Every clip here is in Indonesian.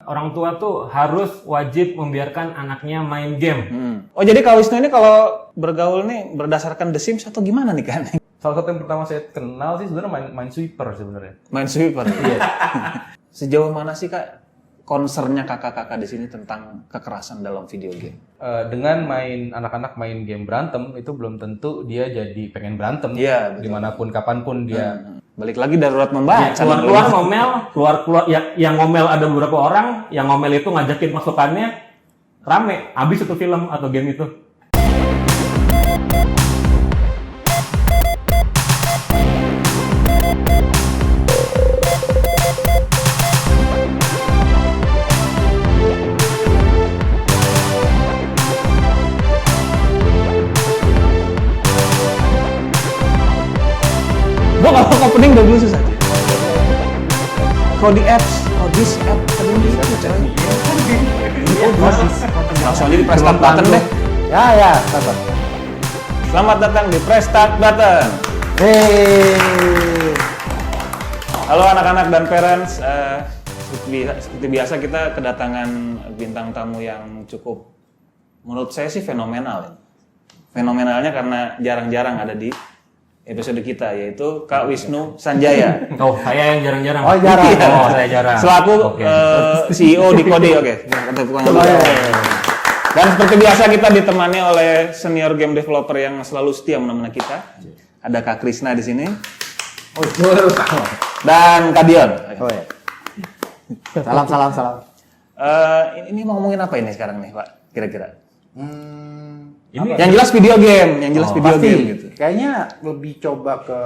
orang tua tuh harus wajib membiarkan anaknya main game. Oh jadi Kak Wisnu ini kalau bergaul nih berdasarkan The Sims atau gimana nih kan? Salah satu yang pertama saya kenal sih sebenarnya main sweeper sebenarnya. Main sweeper. Iya. Sejauh mana sih Kak concernnya kakak-kakak di sini tentang kekerasan dalam video game? Dengan anak-anak main game berantem itu belum tentu dia jadi pengen berantem. Iya, Dimanapun kapanpun dia. Balik lagi darurat membaca. Keluar ngomel, keluar yang ngomel ada beberapa orang, yang ngomel itu ngajakin masukannya rame, habis itu film atau game itu. Gua kalau opening udah dulu susah. Kalau di apps, this app tadi itu coy. Langsung aja di press start button deh. Ya, sabar. Selamat datang di press start button. Halo anak-anak dan parents. Seperti biasa kita kedatangan bintang tamu yang cukup menurut saya sih fenomenal. Fenomenalnya karena jarang-jarang ada di episode kita, yaitu Kak Wisnu Sanjaya. Oh, saya yang jarang-jarang. Oh, jarang. Iya. Oh, saya jarang. Selaku Oke. CEO di Kode, oke. Dan seperti biasa kita ditemani oleh senior game developer yang selalu setia menemani kita. Ada Kak Krisna di sini. Oh, baru tahu. Dan Kak Dion. Oh ya. Salam. Ini mau ngomongin apa ini sekarang nih, Pak? Kira-kira? Ini Yang jelas video game, Pasti. gitu. Kayaknya lebih coba ke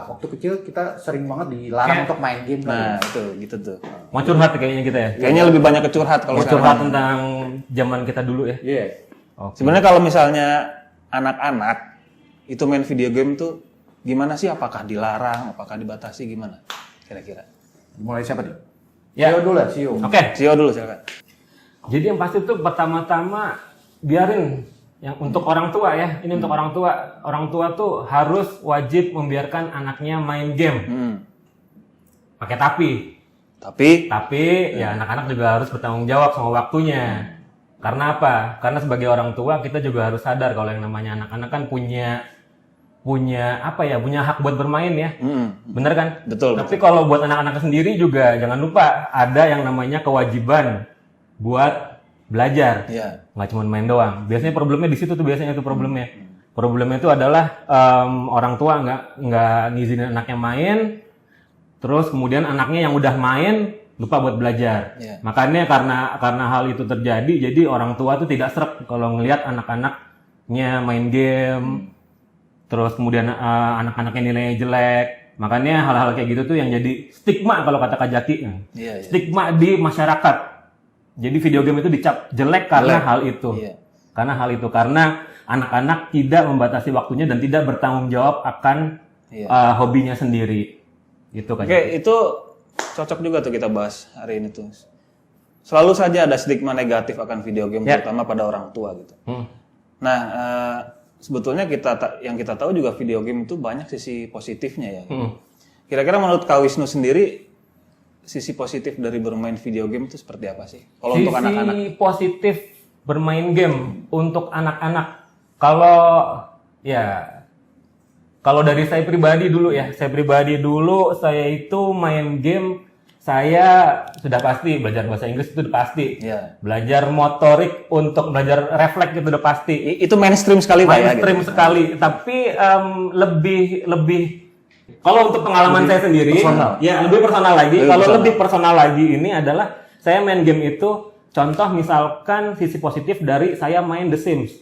waktu kecil kita sering banget dilarang untuk main game. Nah, itu gitu tuh. mau curhat kayaknya kita ya. Kayaknya lebih banyak ke curhat kalau Mau curhat sekarang. tentang zaman kita dulu ya. Iya. Oke. Sebenarnya kalau misalnya anak-anak itu main video game tuh gimana sih? Apakah dilarang? Apakah dibatasi? Gimana? Kira-kira? Mulai siapa nih? Ya. Sio dulu lah, Sio. Oke. CEO dulu silakan. Jadi yang pasti tuh pertama-tama biarin yang untuk orang tua ya. Ini untuk orang tua. Orang tua tuh harus wajib membiarkan anaknya main game. Pakai tapi ya anak-anak juga harus bertanggung jawab sama waktunya. Karena apa? Karena sebagai orang tua kita juga harus sadar kalau yang namanya anak-anak kan punya hak buat bermain ya. Bener kan? Betul. Tapi kalau buat anak-anak sendiri juga jangan lupa ada yang namanya kewajiban buat belajar. Iya. Nggak cuma main doang. Biasanya problemnya di situ tuh problemnya. Problemnya itu adalah orang tua nggak ngizinin anaknya main, terus kemudian anaknya yang udah main lupa buat belajar. Iya. Makanya karena hal itu terjadi, jadi orang tua tuh tidak sreg kalau ngelihat anak-anaknya main game, terus kemudian anak-anaknya nilainya jelek. Makanya hal-hal kayak gitu tuh yang jadi stigma kalau kata Kak Jaki. Iya. Stigma di masyarakat. Jadi video game itu dicap jelek karena hal itu. Iya. Karena anak-anak tidak membatasi waktunya dan tidak bertanggung jawab akan hobinya sendiri. Gitu kan. Oke, itu cocok juga tuh kita bahas hari ini tuh. Selalu saja ada stigma negatif akan video game, terutama pada orang tua gitu. Nah, sebetulnya yang kita tahu juga video game itu banyak sisi positifnya ya. Kira-kira menurut Kak Wisnu sendiri, sisi positif dari bermain video game itu seperti apa sih? Kalau untuk anak-anak. Sisi positif bermain game untuk anak-anak. Kalau dari saya pribadi dulu saya itu main game, saya sudah pasti belajar bahasa Inggris itu udah pasti. Iya. Belajar motorik untuk belajar refleks itu udah pasti. Itu mainstream sekali Pak ya? Mainstream sekali, tapi lebih kalau untuk pengalaman saya sendiri, lebih personal lagi. Lebih personal lagi ini adalah saya main game itu, contoh misalkan sisi positif dari saya main The Sims.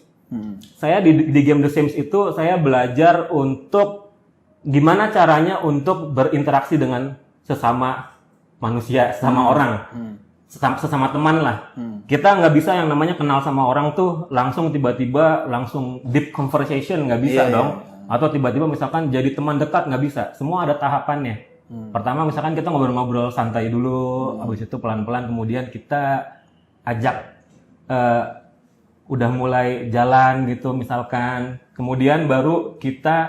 Saya di game The Sims itu saya belajar untuk gimana caranya untuk berinteraksi dengan sesama manusia, sesama orang, sesama teman lah. Kita nggak bisa yang namanya kenal sama orang tuh langsung tiba-tiba langsung deep conversation, nggak bisa dong. Atau tiba-tiba misalkan jadi teman dekat, nggak bisa. Semua ada tahapannya. Pertama misalkan kita ngobrol-ngobrol santai dulu, habis itu pelan-pelan kemudian kita ajak udah mulai jalan gitu misalkan. Kemudian baru kita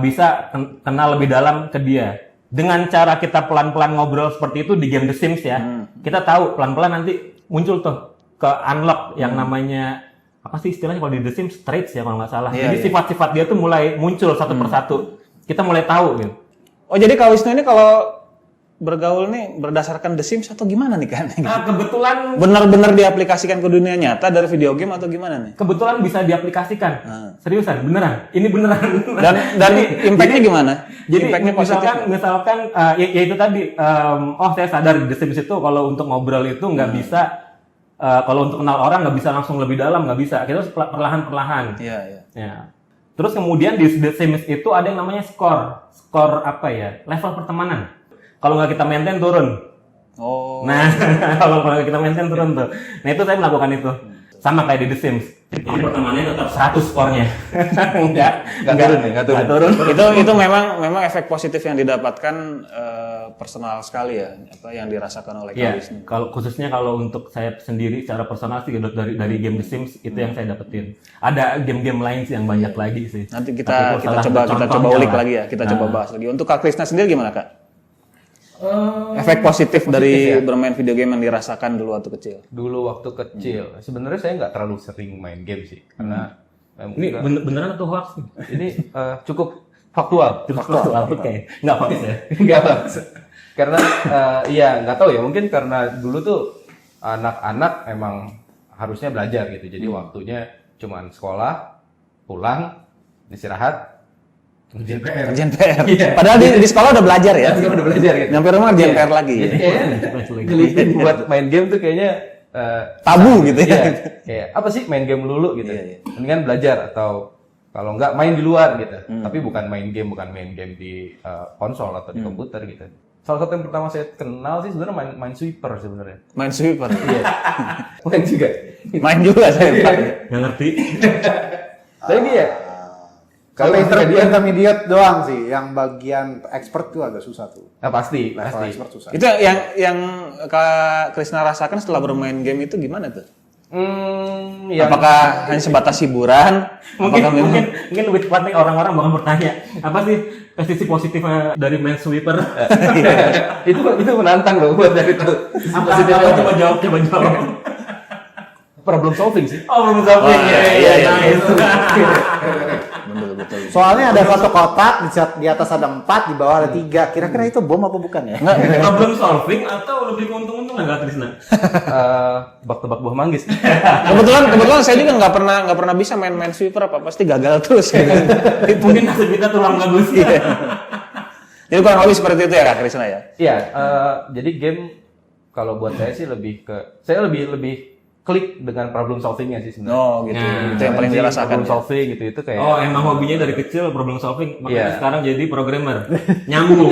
bisa kenal lebih dalam ke dia. Dengan cara kita pelan-pelan ngobrol seperti itu di game The Sims ya, kita tahu pelan-pelan nanti muncul tuh ke unlock yang namanya apa sih istilahnya kalau di The Sims traits ya kalau nggak salah. Jadi sifat-sifat dia tuh mulai muncul satu persatu. Kita mulai tahu gitu. Oh jadi Kak Wisnu ini kalau bergaul nih berdasarkan The Sims atau gimana nih kan? Kebetulan Benar-benar diaplikasikan ke dunia nyata dari video game atau gimana nih? kebetulan bisa diaplikasikan. Seriusan, beneran. Ini beneran. Dan impact-nya gimana? Jadi Impact-nya positif. misalkan ya itu tadi saya sadar di The Sims itu kalau untuk ngobrol itu nggak bisa kalau untuk kenal orang nggak bisa langsung lebih dalam, nggak bisa. Kita harus perlahan-perlahan. Iya. Ya. Terus kemudian di The Sims itu ada yang namanya skor apa ya? Level pertemanan. Kalau nggak kita maintain turun. Oh. Nah, kalau kita maintain turun tuh. Nah itu saya melakukan itu. Sama kayak di The Sims. Jadi pertemanannya tetap 100 skornya. Enggak turun. Itu memang efek positif yang didapatkan personal sekali ya, apa yang dirasakan oleh Kak Wisnu. Kalau khususnya kalau untuk saya sendiri secara personal sih dari game The Sims itu yang saya dapetin. Ada game-game lain sih yang banyak lagi sih. Nanti kita coba ulik lagi ya, kita coba bahas lagi. Untuk Kak Krisna sendiri gimana Kak? Efek positif dari bermain video game yang dirasakan dulu waktu kecil. Dulu waktu kecil, sebenarnya saya nggak terlalu sering main game sih, karena Ini beneran atau hoax? ini cukup faktual. Oke. Nggak hoax ya? Nggak hoax. Karena ya nggak tahu ya, mungkin karena dulu tuh anak-anak emang harusnya belajar gitu, jadi waktunya cuman sekolah, pulang, istirahat, kerjaan PR. Iya. Padahal di sekolah udah belajar ya. Udah belajar gitu. Nyampe rumah kerjaan PR lagi. Jadi kayaknya buat main game tuh kayaknya Tabu gitu ya. Iya, kayak apa sih main game dulu gitu. Mendingan belajar atau kalau enggak main di luar gitu. Tapi bukan main game di konsol atau di komputer gitu. Salah satu yang pertama saya kenal sih sebenarnya main sweeper sebenarnya. Main sweeper. Iya. Main juga. Main juga saya Pak. Nggak ngerti. Tapi dia Kalau intermediate doang sih, yang bagian expert tuh agak susah tuh. pasti. Expert susah. Itu yang Kak Krisna rasakan setelah bermain game itu gimana tuh? Apakah hanya sebatas hiburan? Mungkin lebih tepatnya orang-orang bakal bertanya apa sih sisi positifnya dari main sweeper? itu menantang loh buat dari itu. Coba jawab. Problem solving sih. Problem solving. Iya. Betul. Soalnya ada satu kotak, di atas ada 4, di bawah ada 3. Kira-kira itu bom apa bukan ya? Problem solving atau lebih keuntung-untungan nggak Krisna? Tebak-tebak buah manggis. Kebetulan saya juga nggak pernah bisa main sweeper pasti gagal terus. Mungkin nasib kita tulang bagus. Jadi kurang lebih seperti itu ya Kak Krisna ya? Iya, jadi game kalau buat saya sih saya lebih klik dengan problem solvingnya sih sebenarnya. Oh gitu, itu yang paling dirasakan. Problem solving gitu kayak. Oh emang hobinya dari kecil problem solving, makanya sekarang jadi programmer. Nyambung.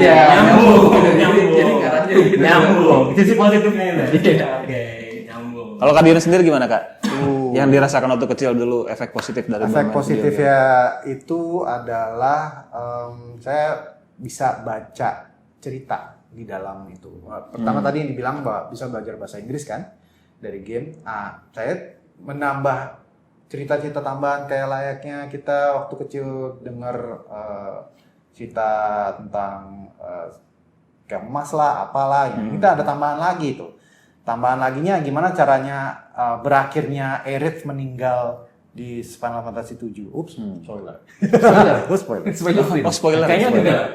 Sisi positifnya ini. Oke, nyambung. Kalau Kak Dion sendiri gimana Kak? Yang dirasakan waktu kecil dulu efek positif dari Efek positif ya itu adalah saya bisa baca cerita di dalam itu. Pertama tadi yang dibilang bahwa bisa belajar bahasa Inggris kan dari game. Saya menambah cerita-cerita tambahan kayak layaknya kita waktu kecil dengar cerita tentang kemas lah, apalah. Kita ada tambahan lagi tuh. Tambahan laginya gimana caranya berakhirnya Aerith meninggal di Final Fantasy 7. Spoiler. Spoiler. Kayaknya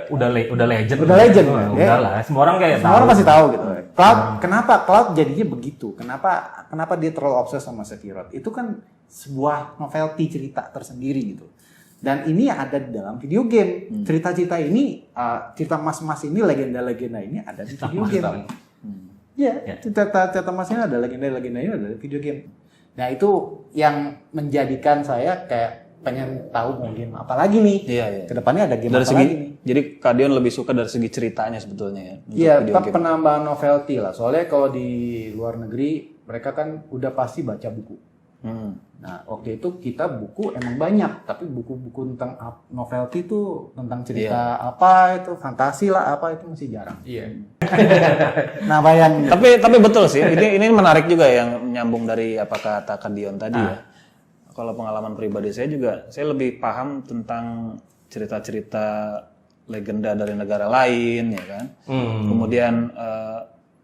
udah legend. Udah legend. Udah lah, semua orang kayak semua orang pasti tahu gitu. Cloud, kenapa Cloud jadinya begitu? Kenapa dia terlalu obses sama Sephiroth? Itu kan sebuah novelty cerita tersendiri gitu. Dan ini ada di dalam video game. Cerita-cerita ini, cerita mas-mas ini, legenda-legenda ini ada di video game. Iya, cerita mas ini ada legenda-legenda ini ada di video game. Nah itu yang menjadikan saya kayak pengen tahu mau game apa lagi nih. Iya. Kedepannya ada game dari apa segi, lagi nih. Jadi Kak Dion lebih suka dari segi ceritanya sebetulnya ya. Iya, tetap penambahan novelty lah. Soalnya kalau di luar negeri mereka kan udah pasti baca buku. Nah waktu itu kita buku emang banyak, tapi buku-buku tentang novelty itu tentang cerita apa itu fantasi lah apa itu masih jarang. Iya. Nah bayangin. Tapi betul sih. Ini menarik juga yang nyambung dari apa kata Kak Dion tadi ya. Kalau pengalaman pribadi saya juga, saya lebih paham tentang cerita-cerita legenda dari negara lain, ya kan. Kemudian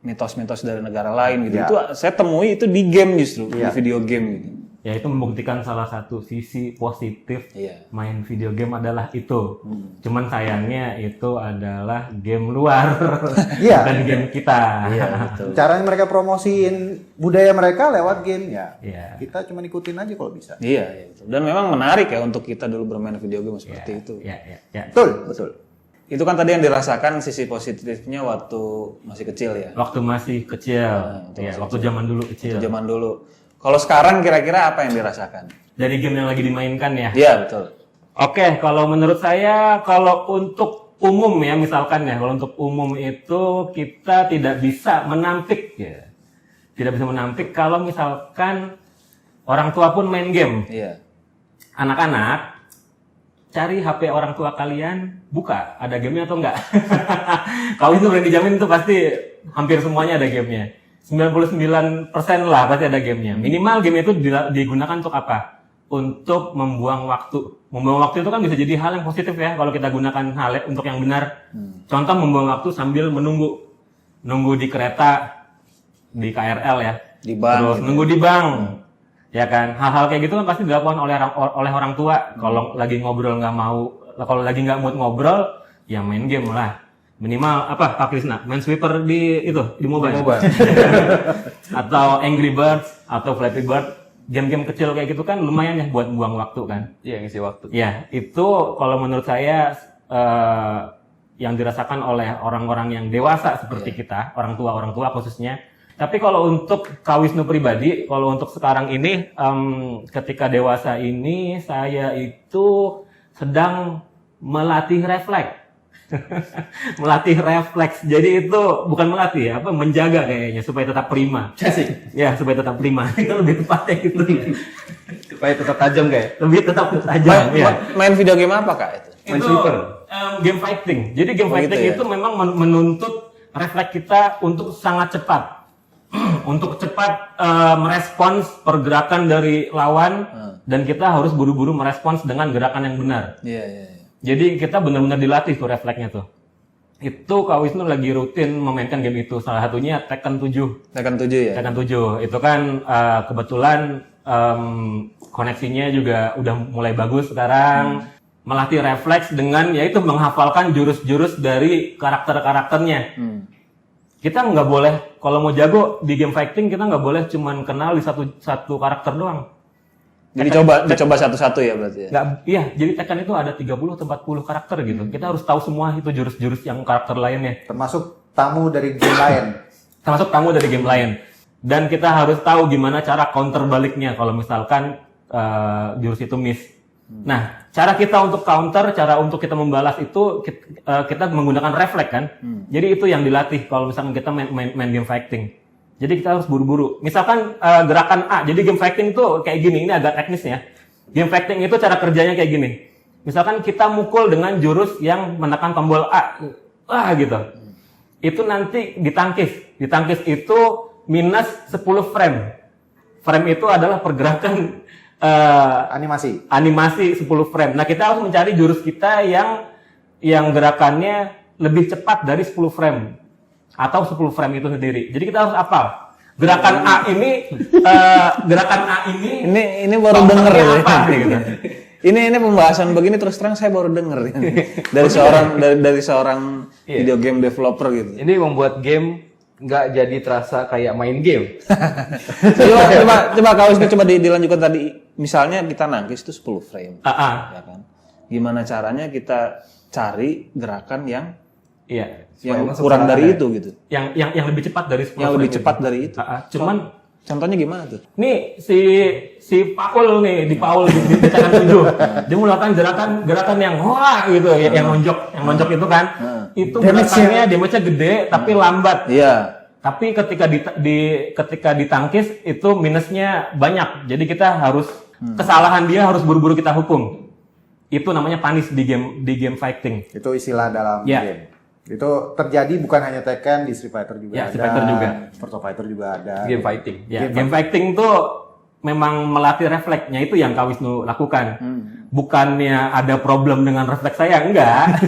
mitos-mitos dari negara lain gitu. Ya. Itu saya temui itu di game justru, di video game gitu. Ya itu membuktikan salah satu sisi positif Iya. main video game adalah itu. Cuman sayangnya itu adalah game luar, Iya. bukan game kita. Iya, betul. Caranya mereka promosiin budaya mereka lewat game ya. Iya. Kita cuma ikutin aja kalau bisa. Iya, iya, betul. Dan memang menarik ya untuk kita dulu bermain video game seperti itu. Ya. Betul, betul. Itu kan tadi yang dirasakan sisi positifnya waktu masih kecil ya. Waktu masih kecil, waktu zaman dulu kecil. Zaman dulu. Kalau sekarang kira-kira apa yang dirasakan? Dari game yang lagi dimainkan ya. Iya, betul. Oke, kalau menurut saya, kalau untuk umum ya, misalkan ya, kalau untuk umum itu kita tidak bisa menampik ya. Tidak bisa menampik kalau misalkan orang tua pun main game. Iya. Anak-anak, cari HP orang tua kalian, buka, ada gamenya atau enggak? Kalau itu berani dijamin itu pasti hampir semuanya ada gamenya. 99% lah pasti ada gamenya. Minimal game itu digunakan untuk apa? Untuk membuang waktu. Membuang waktu itu kan bisa jadi hal yang positif ya kalau kita gunakan hal untuk yang benar. Contoh membuang waktu sambil nunggu di kereta, di KRL ya. Di bank. Terus gitu. nunggu di bank. Ya kan, hal-hal kayak gitu kan pasti dilakukan oleh orang tua. Kalau lagi ngobrol nggak mau, kalau lagi nggak mood ngobrol, ya main game lah. Minimal apa Pak Krisna? Main sweeper di mobile. Atau Angry Birds atau Flappy Bird. Game-game kecil kayak gitu kan lumayan ya buat buang waktu kan. Iya, ngisi waktu. Ya, itu kalau menurut saya yang dirasakan oleh orang-orang yang dewasa seperti kita, orang tua khususnya. Tapi kalau untuk Kak Wisnu pribadi, kalau untuk sekarang ini, ketika dewasa ini, saya itu sedang melatih refleks. Melatih refleks. Jadi itu bukan melatih ya, menjaga kayaknya supaya tetap prima. Asik. Ya, supaya tetap prima. Itu lebih tepatnya gitu. Supaya tetap tajam kayak. Lebih tetap tajam. Ya. Main video game apa Kak itu? Main Itu sweeper. Game fighting. Jadi game fighting gitu ya? itu memang menuntut refleks kita untuk sangat cepat. Untuk cepat merespons pergerakan dari lawan dan kita harus buru-buru merespons dengan gerakan yang benar. Iya. Jadi kita benar-benar dilatih tuh refleksnya tuh. Itu Kak Wisnu lagi rutin memainkan game itu. Salah satunya Tekken 7. Tekken 7 ya? Tekken 7. Itu kan kebetulan koneksinya juga udah mulai bagus sekarang. Melatih refleks dengan yaitu menghafalkan jurus-jurus dari karakter-karakternya. Kita nggak boleh, kalau mau jago di game fighting, kita nggak boleh cuman kenal di satu karakter doang. Jadi dicoba satu-satu ya berarti ya? Iya, jadi Tekken itu ada 30 atau 40 karakter gitu. Kita harus tahu semua itu jurus-jurus yang karakter lainnya. Termasuk tamu dari game lain. Termasuk tamu dari game lain. Dan kita harus tahu gimana cara counter baliknya kalau misalkan jurus itu miss. Nah, cara kita untuk counter, cara untuk kita membalas itu kita menggunakan refleks kan. Jadi itu yang dilatih kalau misalkan kita main game fighting. Jadi kita harus buru-buru. Misalkan gerakan A, jadi game fighting itu kayak gini, ini agak teknis ya. Game fighting itu cara kerjanya kayak gini. Misalkan kita mukul dengan jurus yang menekan tombol A, gitu. Itu nanti ditangkis. Ditangkis itu minus 10 frame. Frame itu adalah pergerakan animasi 10 frame. Nah, kita harus mencari jurus kita yang gerakannya lebih cepat dari 10 frame. Atau 10 frame itu sendiri. Jadi kita harus hafal. Gerakan A ini ini baru denger ya. Apa, gitu. Ini pembahasan begini terus terang saya baru denger dari seorang video game developer gitu. Ini membuat game nggak jadi terasa kayak main game. coba Kak Wisnu coba dilanjutkan tadi. Misalnya kita nangkis itu 10 frame. Ya kan? Gimana caranya kita cari gerakan yang kurang dari itu gitu. Yang lebih cepat dari 10 Yang lebih frame cepat gitu. dari itu. Cuman contohnya gimana tuh? nih si Paul nih di Tekken 7. Dia melakukan gerakan yang wah gitu, yang lonjok itu kan. Itu gerakannya damage-nya gede tapi lambat. Iya. Tapi ketika ditangkis itu minusnya banyak. Jadi kita harus kesalahan dia harus buru-buru kita hukum. Itu namanya punish di game fighting. Itu istilah dalam game. Itu terjadi bukan hanya Tekken, di Street Fighter juga ada. Street Fighter juga. Virtua Fighter juga ada. Game fighting. Game fighting tuh memang melatih refleksnya, itu yang Kak Wisnu lakukan. bukannya ada problem dengan refleks saya, enggak.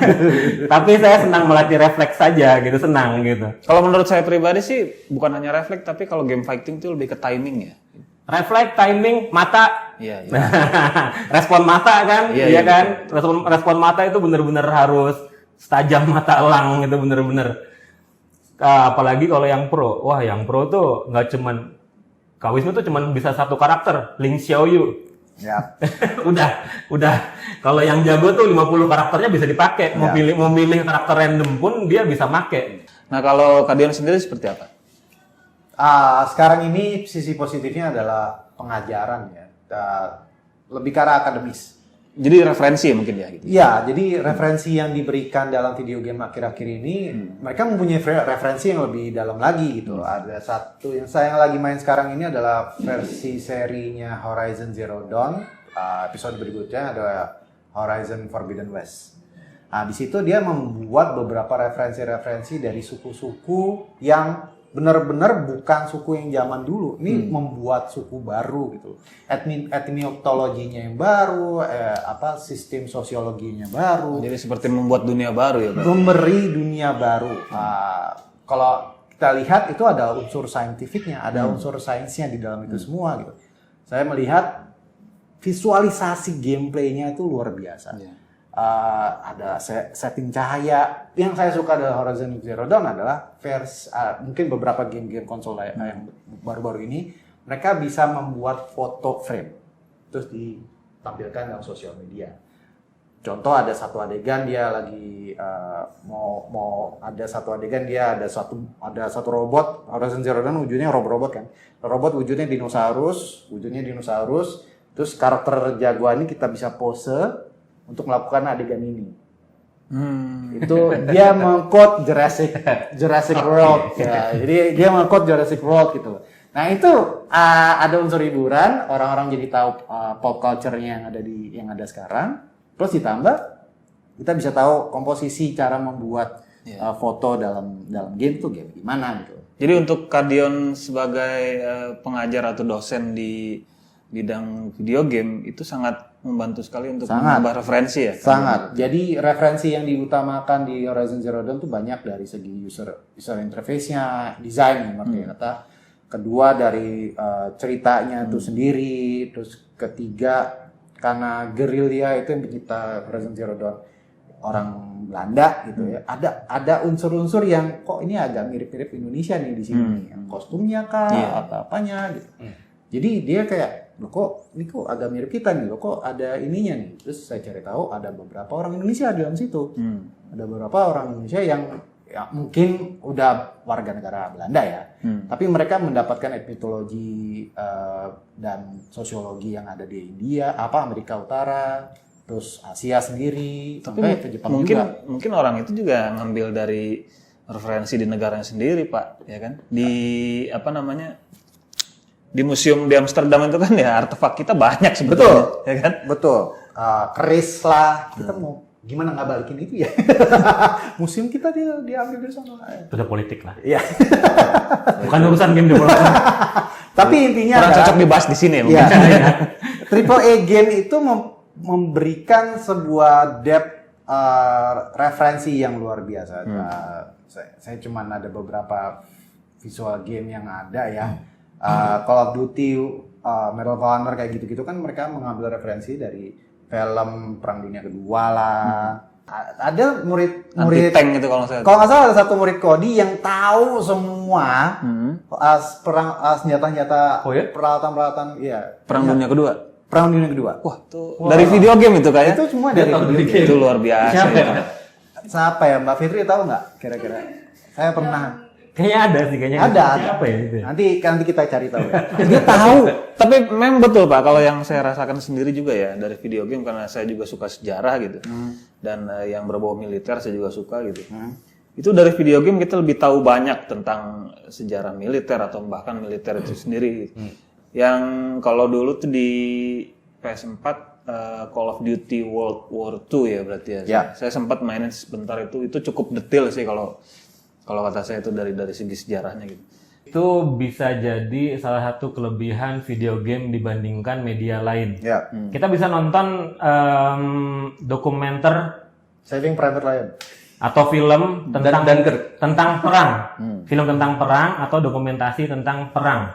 Tapi saya senang melatih refleks saja gitu, senang gitu. Kalau menurut saya pribadi sih bukan hanya refleks, tapi kalau game fighting itu lebih ke timing ya. Refleks, timing, mata. Iya, iya. Respon mata kan, Iya, kan. Respon mata itu benar-benar harus setajam mata elang gitu, benar-benar. Apalagi kalau yang pro, wah yang pro tuh nggak cuman Kak Wisnu tuh cuman bisa satu karakter, Ling Xiaoyu. Ya. udah. Kalau yang jago tuh 50 karakternya bisa dipakai. Mau milih karakter random pun dia bisa make. Nah kalau Kak Dion sendiri seperti apa? Sekarang ini sisi positifnya adalah pengajaran ya, lebih ke arah akademis. Jadi referensi mungkin ya gitu. Iya, jadi referensi yang diberikan dalam video game akhir-akhir ini, mereka mempunyai referensi yang lebih dalam lagi gitu. Ada satu yang saya lagi main sekarang ini adalah versi serinya Horizon Zero Dawn. Episode berikutnya adalah Horizon Forbidden West. Nah, di situ dia membuat beberapa referensi-referensi dari suku-suku yang benar-benar bukan suku yang zaman dulu. Ini membuat suku baru gitu. Etimologinya yang baru, sistem sosiologinya baru. Jadi seperti membuat dunia baru ya, Pak? Memberi dunia baru. Kalau kita lihat itu ada unsur saintifiknya, ada unsur sainsnya di dalam itu semua gitu. Saya melihat visualisasi gameplaynya itu luar biasa. Ada setting cahaya. Yang saya suka dari Horizon Zero Dawn adalah mungkin beberapa game-game konsol yang baru-baru ini mereka bisa membuat foto frame terus ditampilkan dalam sosial media. Contoh ada satu adegan dia lagi ada satu robot. Horizon Zero Dawn wujudnya robot kan. Robot wujudnya dinosaurus, terus karakter jagoan ini kita bisa pose untuk melakukan adegan ini. Itu dia mengkode Jurassic World ya. Jadi dia mengkode Jurassic World gitu. Nah, itu ada unsur hiburan, orang-orang jadi tahu pop culture-nya yang ada sekarang. Terus ditambah kita bisa tahu komposisi cara membuat foto dalam game tuh game gimana gitu. Jadi untuk Kak Dion sebagai pengajar atau dosen di bidang video game itu sangat membantu sekali untuk menambah referensi ya? Sangat. Jadi referensi yang diutamakan di Horizon Zero Dawn tuh banyak dari segi user interface-nya, desain makanya kata. Kedua dari ceritanya itu sendiri. Terus ketiga karena gerilya itu yang pencipta Horizon Zero Dawn orang Belanda gitu ya. Ada unsur-unsur yang kok ini agak mirip-mirip Indonesia nih di sini. Kostumnya kah atau apanya gitu. Jadi dia kayak ini kok agak mirip kita nih, kok ada ininya nih. Terus saya cari tahu ada beberapa orang Indonesia di dalam situ. Ada beberapa orang Indonesia yang mungkin udah warga negara Belanda ya. Tapi mereka mendapatkan etnologi dan sosiologi yang ada di India, Amerika Utara, terus Asia sendiri, sampai ke Jepang juga. Mungkin orang itu juga ngambil dari referensi di negaranya sendiri, Pak, ya kan? Di di museum di Amsterdam itu kan ya artefak kita banyak sebetulnya, ya kan? Betul. Keris lah. Kita mau gimana nggak balikin itu ya? Museum kita diambil dari sana. Itu udah politik lah. Iya. Bukan urusan game development. Tapi intinya kurang cocok dibahas di sini mungkin. Triple A game itu memberikan sebuah depth referensi yang luar biasa. Saya cuman ada beberapa visual game yang ada ya. Call of Duty, Medal of Honor kayak gitu-gitu kan mereka mengambil referensi dari film Perang Dunia Kedua lah. Ada murid Anti-tank itu kalau nggak salah ada satu murid Kodi yang tahu semua senjata-senjata peralatan-peralatan Perang Dunia Kedua. Perang Dunia Kedua. Wah, tuh dari video game itu kayak. Itu semua dari video game. Itu luar biasa. Siapa ya? Mbak Fitri tahu nggak kira-kira? Saya pernah. Kayaknya ada sih, kayaknya. Ada. Siapa ya itu? Nanti kita cari tahu ya. Dia tahu. Tapi memang betul Pak, kalau yang saya rasakan sendiri juga ya dari video game karena saya juga suka sejarah gitu. Dan yang berbau militer saya juga suka gitu. Itu dari video game kita lebih tahu banyak tentang sejarah militer atau bahkan militer itu sendiri. Yang kalau dulu tuh di PS4 Call of Duty World War II ya berarti ya. Saya sempat mainin sebentar itu cukup detail sih kalau kata saya itu dari segi sejarahnya gitu. Itu bisa jadi salah satu kelebihan video game dibandingkan media lain. Ya. Kita bisa nonton dokumenter Saving Private Ryan. atau film tentang tentang perang. Film tentang perang atau dokumentasi tentang perang.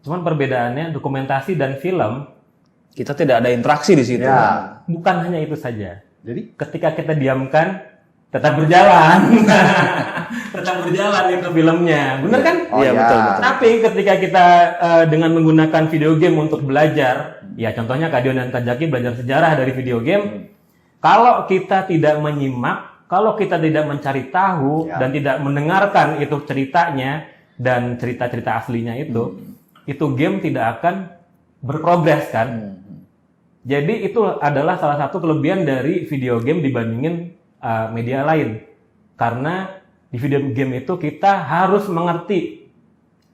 Cuman perbedaannya dokumentasi dan film Kita tidak ada interaksi di situ. Ya. bukan hanya itu saja. Jadi Ketika kita diamkan tetap berjalan. Tetap berjalan itu filmnya. Bener kan? Iya, betul. Tapi ketika kita dengan menggunakan video game untuk belajar, ya contohnya Kak Dion dan Kak Jaki belajar sejarah dari video game, kalau kita tidak menyimak, kalau kita tidak mencari tahu dan tidak mendengarkan itu ceritanya dan cerita-cerita aslinya itu game tidak akan berprogres kan. Jadi itu adalah salah satu kelebihan dari video game dibandingin media lain. Karena di video game itu kita harus mengerti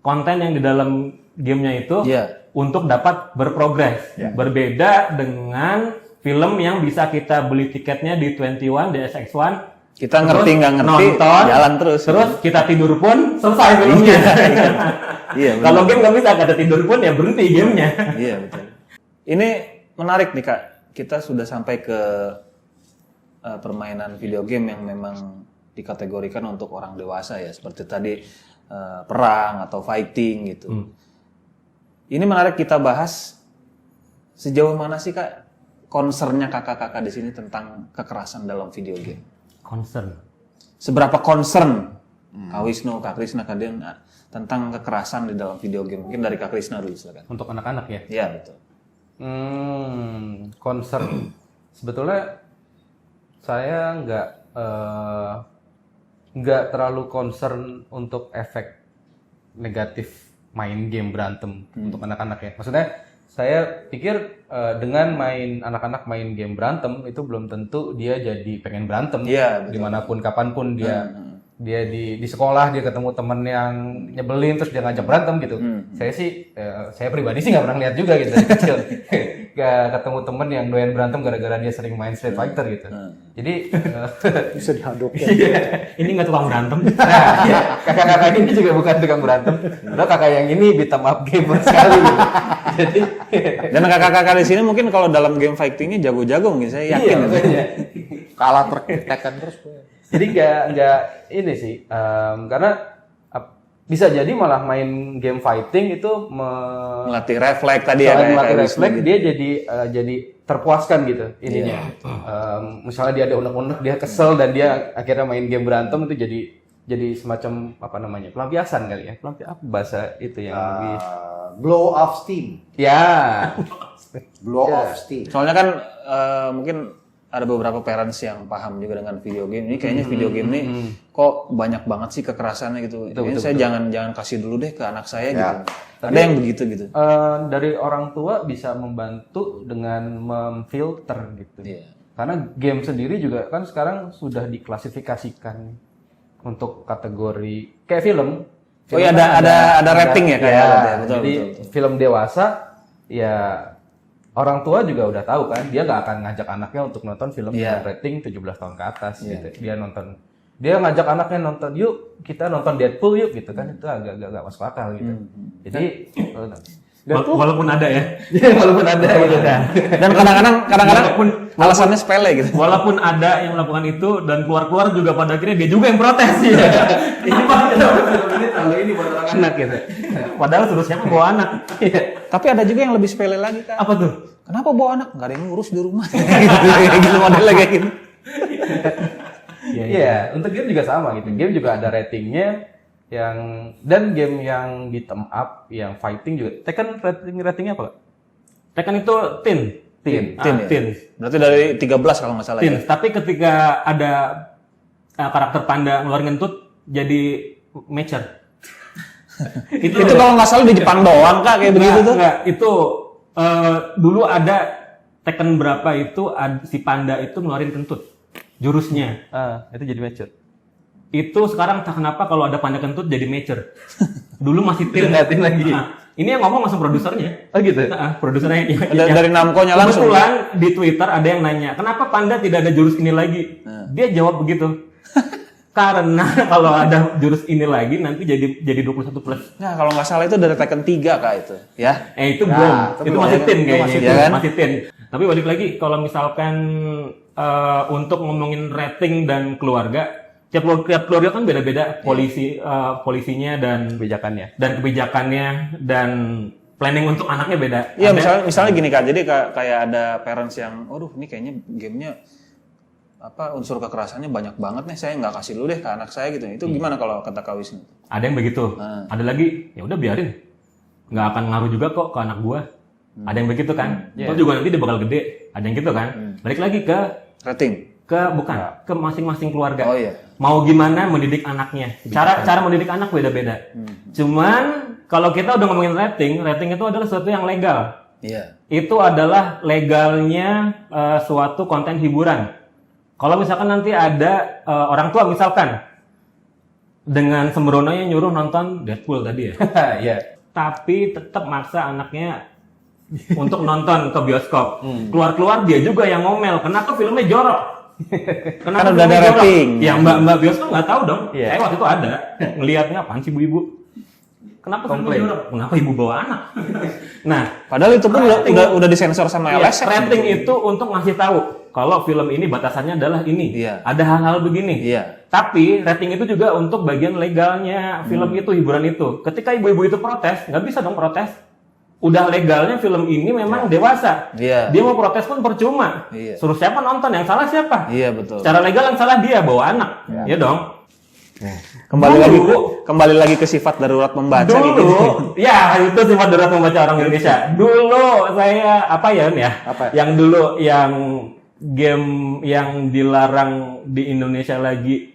konten yang di dalam gamenya itu untuk dapat berprogres. Berbeda dengan film yang bisa kita beli tiketnya di 21, di SX1. Kita ngerti nggak ngerti, nonton, jalan terus. Terus kita tidur pun selesai filmnya. Iya, Kalau game nggak bisa, kata tidur pun ya berhenti gamenya. Iya, betul. Ini menarik nih Kak. Kita sudah sampai ke permainan video game yang memang dikategorikan untuk orang dewasa ya, seperti tadi perang atau fighting gitu. Ini menarik kita bahas sejauh mana sih Kak concernnya kakak-kakak di sini tentang kekerasan dalam video game. Concern. Seberapa concern Kak Wisnu, Kak Krisna, Kak Dian tentang kekerasan di dalam video game? Mungkin dari Kak Krisna dulu silakan. Untuk anak-anak ya. Iya betul. Concern. Sebetulnya saya nggak terlalu concern untuk efek negatif main game berantem untuk anak-anak ya. Maksudnya saya pikir dengan anak-anak main game berantem itu belum tentu dia jadi pengen berantem. Dimanapun kapanpun dia di sekolah dia ketemu temen yang nyebelin terus dia ngajak berantem gitu. Saya pribadi sih nggak pernah lihat juga gitu dari kecil. Gak ketemu temen yang doyan berantem gara-gara dia sering main Street Fighter gitu. Jadi bisa dihadok ya. Ini nggak tukang berantem. nah, ya, kakak-kakak ini juga bukan tukang berantem. Padahal kakak yang ini beat 'em up gamer sekali gitu. Jadi Dan kakak-kakak di sini mungkin kalau dalam game fightingnya jago-jago mungkin saya yakin. kalah tekan terus. Jadi nggak ini sih, karena bisa jadi malah main game fighting itu Melatih refleks tadi ya. selain melatih kayak refleks Wisnu. dia jadi terpuaskan gitu ininya. Misalnya dia ada unek-unek dia kesel dan dia akhirnya main game berantem itu jadi semacam apa namanya pelampiasan kali ya, apa bahasa itu yang lebih Blow off steam. ya Blow off steam. Soalnya kan mungkin ada beberapa parents yang paham juga dengan video game ini. Kayaknya video game ini kok banyak banget sih kekerasannya gitu. Ini saya jangan kasih dulu deh ke anak saya gitu. Ada yang begitu gitu. dari orang tua bisa membantu dengan memfilter gitu. Karena game sendiri juga kan sekarang sudah diklasifikasikan untuk kategori kayak film. Oh iya ada rating ya kayak betul, jadi betul. film dewasa ya orang tua juga udah tahu kan dia nggak akan ngajak anaknya untuk nonton film dengan rating 17 tahun ke atas gitu. Dia ngajak anaknya nonton yuk kita nonton Deadpool yuk gitu kan itu agak masuk akal gitu. Jadi Walaupun ada ya. walaupun ada gitu kan. Dan kadang-kadang alasannya sepele gitu. Walaupun ada yang melakukan itu dan keluar-keluar juga pada akhirnya dia juga yang protes sih. Ini ini buat anak gitu. Padahal suruh siapa bawa anak. Tapi ada juga yang lebih sepele lagi Kak. Apa tuh? Kenapa bawa anak? Nggak ada yang ngurus di rumah. gitu modelnya kayak gitu. Iya, untuk game juga sama gitu. Game juga ada ratingnya dan game yang beat 'em up, yang fighting juga. Tekken ratingnya apa? Tekken itu teen. Berarti dari 13 kalau nggak salah Teen. ya. Tapi ketika ada karakter panda ngeluarin ngentut jadi mature. itu kalau nggak salah di Jepang doang Kak kayak begitu tuh. Enggak, itu dulu ada Tekken berapa itu si panda itu ngeluarin kentut jurusnya. Itu jadi mature. Itu sekarang entah kenapa kalau ada panda kentut jadi mature. Dulu masih teen. Teen lagi. Ini yang ngomong langsung produsernya. Oh gitu. Produsernya. Dari Namco-nya langsung. Kebetulan di Twitter ada yang nanya, kenapa panda tidak ada jurus ini lagi? Dia jawab begitu. karena kalau ada jurus ini lagi nanti jadi 21 plus. Nah, kalau nggak salah itu dari Tekken 3 Kak itu, ya. Itu belum. Itu masih tin kayaknya. Masih tin. Tapi balik lagi kalau misalkan untuk ngomongin rating dan keluarga, tiap keluarga kan beda-beda polisinya dan kebijakannya dan planning untuk anaknya beda. Iya, misalnya gini Kak. Jadi kayak ada parents yang, "Aduh, ini kayaknya gamenya unsur kekerasannya banyak banget nih, saya nggak kasih dulu deh ke anak saya," gitu. Itu gimana kalau kata Kak Wisnu? Ada yang begitu. Ada lagi, ya udah biarin. Nggak akan ngaruh juga kok ke anak gua. Ada yang begitu kan. Terus juga nanti dia bakal gede. Ada yang gitu kan. Balik lagi ke rating. Ke masing-masing keluarga. Oh iya. Mau gimana mendidik anaknya. Cara mendidik anak beda-beda. Cuman kalau kita udah ngomongin rating itu adalah sesuatu yang legal. Iya. Itu adalah legalnya suatu konten hiburan. Kalau misalkan nanti ada orang tua misalkan dengan sembrononya nyuruh nonton Deadpool tadi ya. Iya. Tapi tetap maksa anaknya untuk nonton ke bioskop. Keluar-keluar dia juga yang ngomel. Kenapa filmnya jorok? Karena udah ada rating. Ya mbak bioskop nggak tahu dong. Iya. Saya waktu itu ada ngelihatnya apaan sih ibu-ibu? Kenapa filmnya jorok? Kenapa ibu bawa anak? Nah, Padahal itu pun udah disensor sama LSM. Rating itu untuk ngasih tahu kalau film ini batasannya adalah ini. Iya. Ada hal-hal begini. Iya. Tapi rating itu juga untuk bagian legalnya film itu, hiburan itu. Ketika ibu-ibu itu protes, nggak bisa dong protes. Udah legalnya film ini memang dewasa. Iya. Dia mau protes pun percuma. Iya. Suruh siapa nonton, yang salah siapa? Iya, betul. Secara legal yang salah dia bawa anak. Ya dong. Kembali lagi ke sifat darurat membaca Dulu, gitu. ya itu sifat darurat membaca orang Indonesia. Dulu saya yang dulu yang game yang dilarang di Indonesia lagi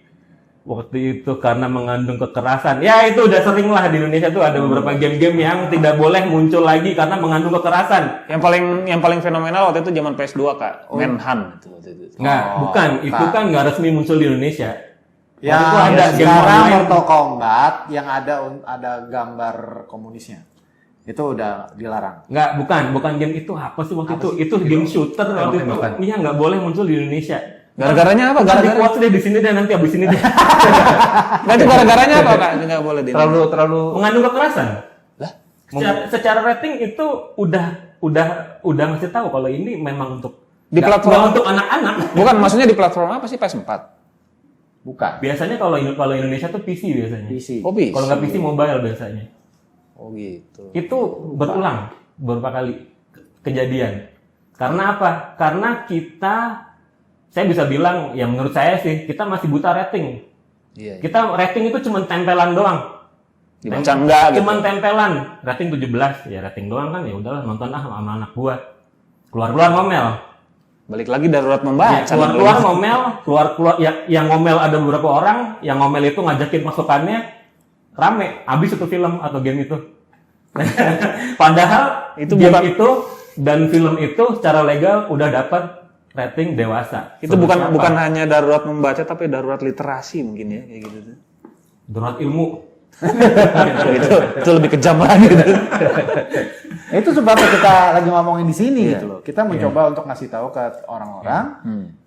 waktu itu karena mengandung kekerasan. Ya itu udah sering lah di Indonesia tuh ada beberapa game-game yang tidak boleh muncul lagi karena mengandung kekerasan. Yang paling fenomenal waktu itu zaman PS2 Kak, Manhunt itu waktu itu. Nggak, bukan. Itu kan nggak resmi muncul di Indonesia. Ya, Waktu itu ada game sekarang online. Mortal Kombat yang ada gambar komunisnya. Itu udah dilarang. Nggak, bukan game itu apa sih waktu itu? Itu game shooter waktu itu. Iya nggak boleh muncul di Indonesia. Gara-garanya apa? Nanti kuat deh di sini deh nanti abis ini deh. Nanti gara-garanya apa Kak? Nggak boleh di Terlalu Mengandung kekerasan. Lah? Secara rating itu udah ngasih tahu kalau ini memang untuk Di platform nggak untuk anak-anak. Bukan, maksudnya di platform apa sih? PS4? Bukan. Biasanya kalau Indonesia tuh PC biasanya. PC. Oh, PC. Kalau nggak PC mobile biasanya. Oh gitu. Itu berulang beberapa kali kejadian. Karena apa? Karena saya bisa bilang, ya menurut saya sih, kita masih buta rating. Iya. Kita rating itu cuma tempelan doang. Dibaca enggak gitu. Cuman tempelan, rating 17. Ya rating doang kan, ya udahlah nonton sama anak gua. Keluar-keluar ngomel. Balik lagi darurat membaca. Ya, keluar-keluar ngomel, keluar ya, yang ngomel ada beberapa orang, yang ngomel itu ngajakin masukannya rame, habis itu film atau game itu. Padahal Itu game bukan- itu dan film itu secara legal udah dapat rating dewasa. Itu bukan hanya darurat membaca tapi darurat literasi mungkin ya kayak gitu tuh. darurat ilmu. itu lebih kejam lagi gitu. Itu sebabnya kita lagi ngomongin di sini gitu loh. Kita mencoba untuk ngasih tahu ke orang-orang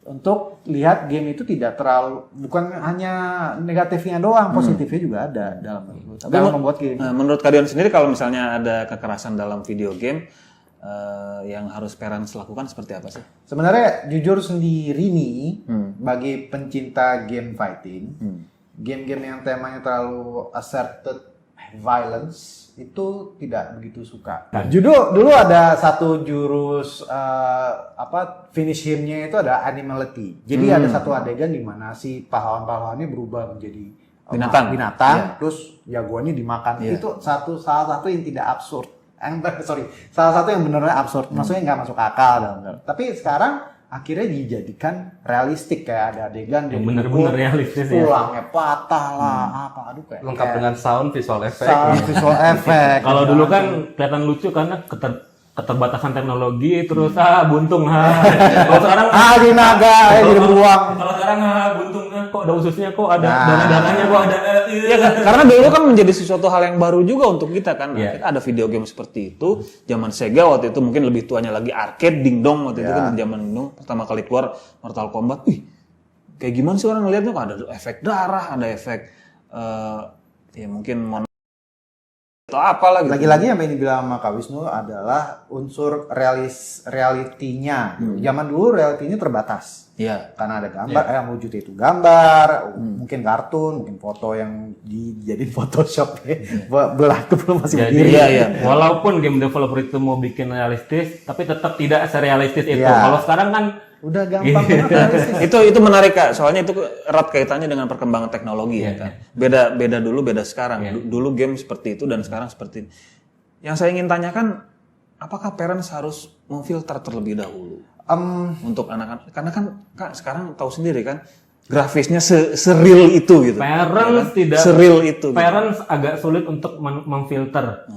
untuk lihat game itu tidak terlalu, bukan hanya negatifnya doang, positifnya juga ada dalam membuat game. Nah, menurut kalian sendiri kalau misalnya ada kekerasan dalam video game yang harus parents lakukan seperti apa sih? Sebenarnya jujur sendiri nih, bagi pencinta game fighting, game-game yang temanya terlalu asserted violence itu tidak begitu suka. Dulu ada satu jurus finish him-nya itu ada animality. Jadi ada satu adegan di mana si pahlawan-pahlawannya berubah menjadi binatang, terus jagoannya dimakan. Itu salah satu yang tidak absurd. Salah satu yang benar-benar absurd. Maksudnya nggak masuk akal dalam. Tapi sekarang akhirnya dijadikan realistik, kayak ada adegan Yang benar-benar realistis ya. tulangnya patah lah, aduh kayak lengkap dengan sound, visual effect. visual effect. Kalau dulu kan kelihatan lucu karena keterbatasan teknologi, terus buntung Kalau sekarang di naga jadi beruang. Kalau sekarang buntung kok ada ususnya, kok ada darah-darahnya, kok ada Ya, karena dulu kan menjadi sesuatu hal yang baru juga untuk kita kan. Kita ada video game seperti itu. Zaman Sega waktu itu mungkin lebih tuanya lagi arcade, Ding Dong waktu itu kan zaman Ding Dong pertama kali keluar Mortal Kombat. Wih, kayak gimana sih orang ngeliatnya kok ada efek darah, ada efek ya mungkin atau apalah gitu. Lagi-lagi yang pengen dibilang sama Kak Wisnu adalah unsur realitinya. Zaman dulu realitinya terbatas. Iya. Karena ada gambar, yang wujudnya itu gambar, mungkin kartun, mungkin foto yang dijadiin Photoshop ya. Belah belum masih berdiri. Iya. Walaupun game developer itu mau bikin realistis, tapi tetap tidak serealistis itu. Iya. Kalau sekarang kan Udah gampang banget realistis. itu menarik Kak, soalnya itu erat kaitannya dengan perkembangan teknologi ya kan. Beda dulu, beda sekarang. Dulu game seperti itu dan sekarang seperti ini. Yang saya ingin tanyakan, apakah parents harus memfilter terlebih dahulu untuk anak-anak? Karena kan Kak sekarang tahu sendiri kan, grafisnya seril itu gitu. parents tidak seril itu. Parents agak sulit untuk memfilter.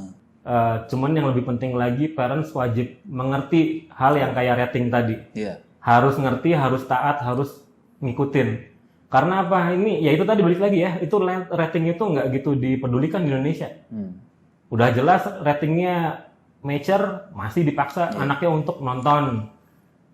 Cuman yang lebih penting lagi, parents wajib mengerti hal yang kayak rating tadi. Iya. Harus ngerti, harus taat, harus ngikutin. Karena apa? Ini ya itu tadi balik lagi ya, itu rating itu nggak gitu dipedulikan di Indonesia. Udah jelas ratingnya mature, masih dipaksa anaknya untuk nonton.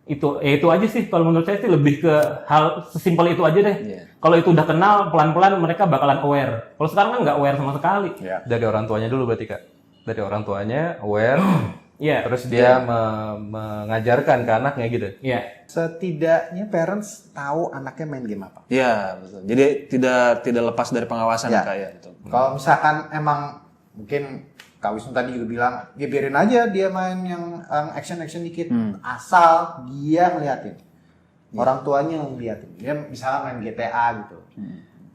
Itu aja sih kalau menurut saya sih, lebih ke hal sesimpel itu aja deh. Kalau itu udah kenal, pelan-pelan mereka bakalan aware. Kalau sekarang kan nggak aware sama sekali. Dari orang tuanya dulu berarti Kak. Dari orang tuanya aware. Iya. Terus dia mengajarkan ke anaknya gitu. Iya. Setidaknya parents tahu anaknya main game apa. Iya, betul. Jadi tidak lepas dari pengawasan Ya. Kak ya. Gitu. Kalau misalkan emang mungkin Kak Wisnu tadi juga bilang, ya biarin aja dia main yang action dikit, asal dia ngeliatin. Orang tuanya ngeliatin. Dia misalnya main GTA gitu.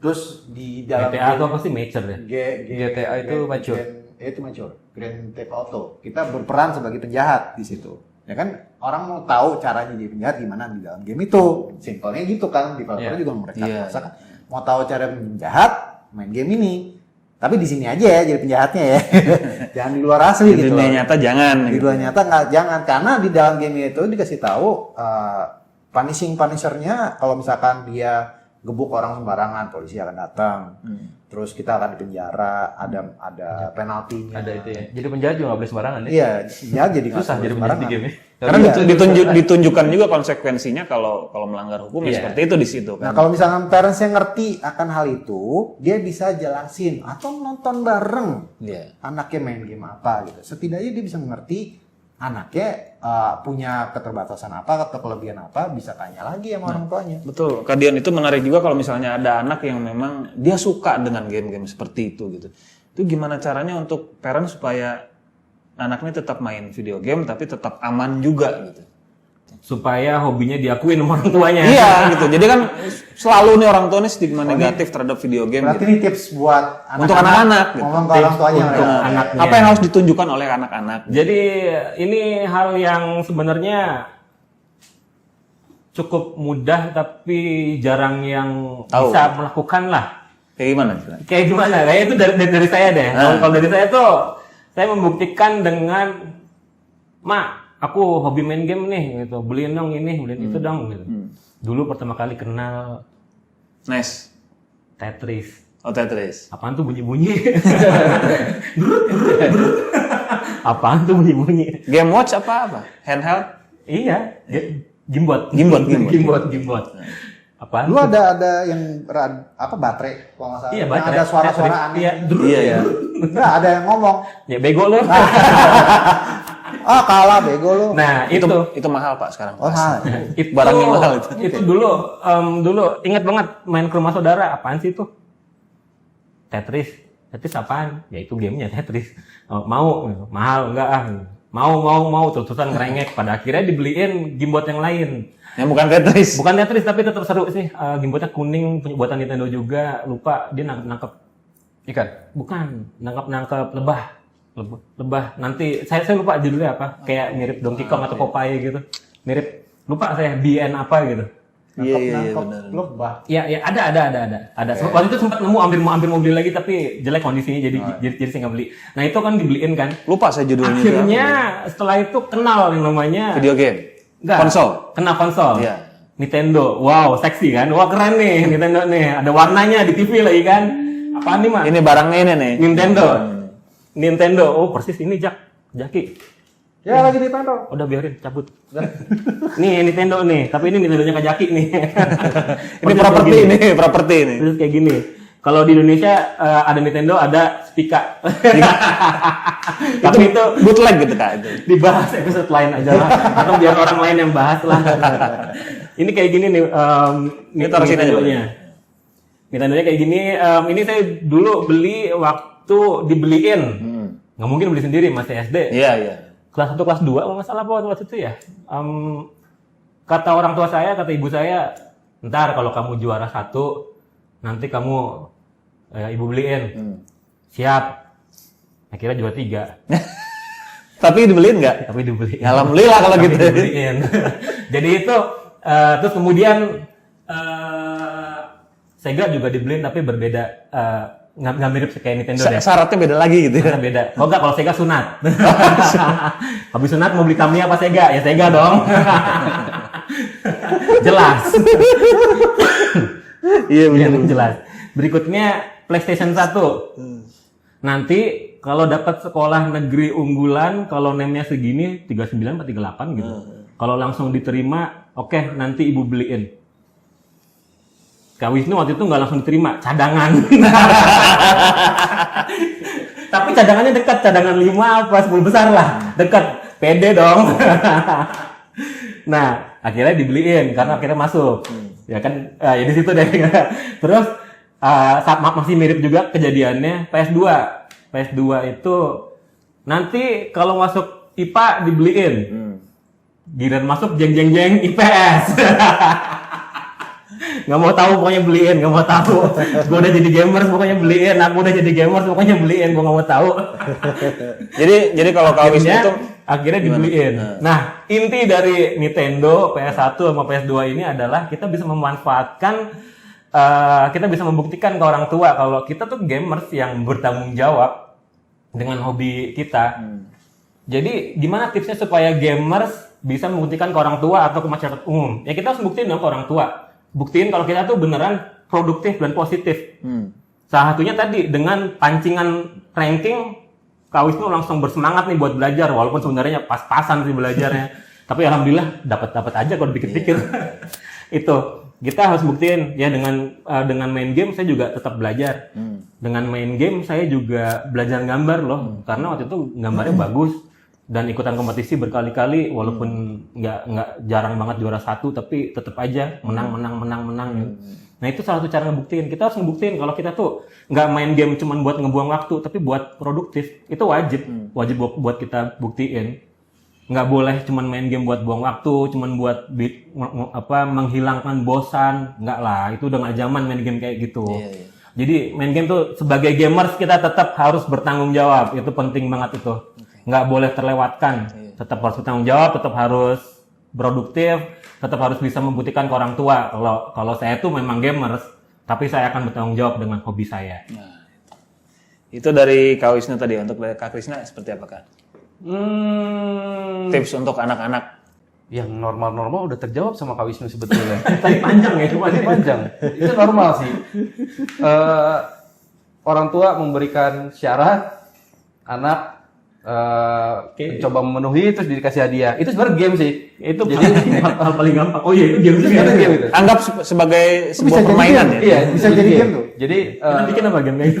Terus di dalam GTA itu apa sih mature ya? GTA itu mature. Itu mature. Grand Theft Auto. Kita berperan sebagai penjahat di situ. Ya kan orang mau tahu caranya jadi penjahat gimana di dalam game itu. Simpelnya gitu kan. Developer juga mereka rasakan. Mau tahu cara penjahat, main game ini. Tapi di sini aja ya jadi penjahatnya ya. Jangan di luar asli Di gitu. dunia nyata jangan. Di gitu. luar nyata jangan, karena di dalam game itu dikasih tahu punishernya kalau misalkan dia gebuk orang sembarangan, polisi akan datang. Terus kita akan dipenjara, ada penaltinya. Ada itu ya. Jadi penjahat juga nggak boleh sembarangan ya. Iya, ya jadi nggak Susah boleh jadi penjahat di sembarangan. game ya. Karena ditunjukkan juga konsekuensinya kalau melanggar hukum ya seperti itu di situ Nah, kan. kalau misalkan parents yang ngerti akan hal itu, dia bisa jelasin atau nonton bareng Iya. anaknya main game apa gitu. Setidaknya dia bisa mengerti anaknya punya keterbatasan apa atau kelebihan apa, bisa tanya lagi sama orang tuanya. Betul. Kadian itu menarik juga kalau misalnya ada anak yang memang dia suka dengan game-game seperti itu gitu. Itu gimana caranya untuk parent supaya anaknya tetap main video game tapi tetap aman juga gitu. Supaya hobinya diakuin sama orang tuanya. Iya gitu. Jadi kan selalu nih orang tua nih stigma negatif terhadap video game Berarti gitu. ini tips buat Untuk anak-anak gitu. ngomong ke orang tuanya. Untuk ya. anaknya. Apa yang harus ditunjukkan oleh anak-anak? Jadi ini hal yang sebenarnya cukup mudah tapi jarang yang Tahu. bisa melakukan lah. Kayak gimana? Kayak gimana? Kayak itu dari saya deh. Kalau dari saya tuh, saya membuktikan dengan, "Mak, aku hobi main game nih, gitu. Beliin dong ini, beliin itu dong." Gitu. Dulu pertama kali kenal Nice. Tetris. Oh Tetris. Apaan tuh bunyi-bunyi? Apaan tuh bunyi-bunyi? Game watch apa? Handheld? Iya, gimbot. Gimbot. Apaan? Lu ada yang baterai kalau nggak salah. Iya, Yang baterai. ada suara-suara Tetris. aneh. Iya, Iya ya. Enggak, ada yang ngomong. Ya bego lu. Kalah bego lu. Nah, Itu mahal Pak sekarang. Oh, itu Barangnya mahal itu. Itu dulu ingat banget main ke rumah saudara, apaan sih itu? Tetris apaan? Ya itu gamenya Tetris. Oh, mau mahal enggak ah? Mau terus-terusan ngerengek. Pada akhirnya dibeliin gimbot yang lain. Yang bukan Tetris. Bukan Tetris tapi tetap seru sih. Gimbotnya kuning, buatan Nintendo juga. Lupa dia nangkep Ikan. bukan nangkep lebah. Nanti saya lupa judulnya apa. Kayak mirip Donkey Kong atau Popeye gitu. Mirip, lupa saya BN apa gitu. Iya benar. Lebah. Ya ada. Waktu itu sempat nemu hampir mau beli lagi tapi jelek kondisinya jadi saya nggak beli. Nah itu kan dibeliin kan. Lupa saya judulnya. Akhirnya setelah itu kenal yang namanya Video game. Enggak, Konsol. Kenal konsol. Iya. Nintendo. Wow, seksi kan? Wah keren nih Nintendo nih. Ada warnanya di TV lagi kan? Apaan nih Mak? Ini barangnya ini nih. Nintendo. Oh persis ini Jaki. Ya lagi dipantau. Udah biarin, cabut. Nih Nintendo nih, tapi ini Nintendonya Kajaki nih. Ini properti ini. Terus kayak gini. Kalau di Indonesia ada Nintendo, ada Spika. Tapi itu bootleg gitu Kak itu. dibahas episode lain aja lah. Atau biar orang lain yang bahas lah. Ini kayak gini nih. Ini taruh sini aja, Nintendonya. Nintendonya kayak gini. Ini saya dulu beli waktu dibeliin. Nggak mungkin beli sendiri, masih SD. Iya. Kelas 1, kelas 2, kalau nggak salah waktu itu ya. Kata orang tua saya, kata ibu saya, ntar kalau kamu juara 1, nanti kamu ibu beliin. Siap. Akhirnya juara 3. Tapi dibeliin nggak? Tapi dibeliin. Alhamdulillah kalau Tapi gitu. dibeliin. Jadi itu, terus kemudian Sega juga dibeliin tapi berbeda. Nggak mirip kayak Nintendo deh. Syaratnya beda lagi gitu ya. Karena beda. Oh enggak, kalau Sega sunat. Habis sunat mau beli Tamiya apa Sega? Ya Sega dong. Jelas. Iya benar. Jelas. Berikutnya PlayStation 1. Nanti kalau dapat sekolah negeri unggulan, kalau name-nya segini 39 atau 38 gitu. Kalau langsung diterima, oke, nanti ibu beliin. Kak Wisnu waktu itu nggak langsung diterima, cadangan. Tapi cadangannya dekat, cadangan 5 apa 10 besar lah, dekat, pede dong. Nah, akhirnya dibeliin karena akhirnya masuk, ya kan? Ya di situ deh. Terus masih mirip juga kejadiannya PS2. PS2 itu nanti kalau masuk IPA dibeliin, giliran masuk jeng IPS. Nggak mau tahu pokoknya beliin, nggak mau tahu. Gue udah jadi gamers pokoknya beliin, aku udah jadi gamers pokoknya beliin, gue nggak mau tahu. Jadi kalau Wisnu itu akhirnya dibeliin. Nah, inti dari Nintendo PS1 sama PS2 ini adalah kita bisa memanfaatkan, kita bisa membuktikan ke orang tua kalau kita tuh gamers yang bertanggung jawab dengan hobi kita. Jadi gimana tipsnya supaya gamers bisa membuktikan ke orang tua atau ke masyarakat umum? Ya kita harus buktiin dong ke orang tua. Buktiin kalau kita tuh beneran produktif dan positif. Salah satunya tadi dengan pancingan ranking, Kak Wisnu langsung bersemangat nih buat belajar, walaupun sebenarnya pas-pasan sih belajarnya. Tapi alhamdulillah dapat aja kalau dipikir-pikir. Itu kita harus buktiin ya dengan main game saya juga tetap belajar. Dengan main game saya juga belajar gambar loh, karena waktu itu gambarnya bagus. Dan ikutan kompetisi berkali-kali walaupun nggak jarang banget juara 1 tapi tetap aja menang. Nah itu salah satu cara ngebuktiin. Kita harus ngebuktiin kalau kita tuh nggak main game cuman buat ngebuang waktu tapi buat produktif. Itu wajib buat kita buktiin. Nggak boleh cuman main game buat buang waktu, cuman buat menghilangkan bosan. Nggak lah, itu udah nggak zaman main game kayak gitu. Jadi main game tuh sebagai gamers kita tetap harus bertanggung jawab. Itu penting banget itu. Nggak boleh terlewatkan, tetap harus bertanggung jawab, tetap harus produktif, tetap harus bisa membuktikan ke orang tua kalau saya tuh memang gamers, tapi saya akan bertanggung jawab dengan hobi saya. Nah, itu dari Kak Wisnu tadi. Untuk Kak Krisna seperti apa Kak? Tips untuk anak-anak. Yang normal-normal udah terjawab sama Kak Wisnu sebetulnya. Tadi panjang ya, cuma Panjang. Itu normal sih. Orang tua memberikan syarat, anak coba memenuhi terus dikasih hadiah. Itu sebenarnya game sih. Itu jadi hal paling gampang. Oh iya, itu game juga. Itu game itu. Anggap sebagai sebuah permainan ya. Iya, Bisa jadi game tuh. Jadi Kita bikin apa game kayak gitu?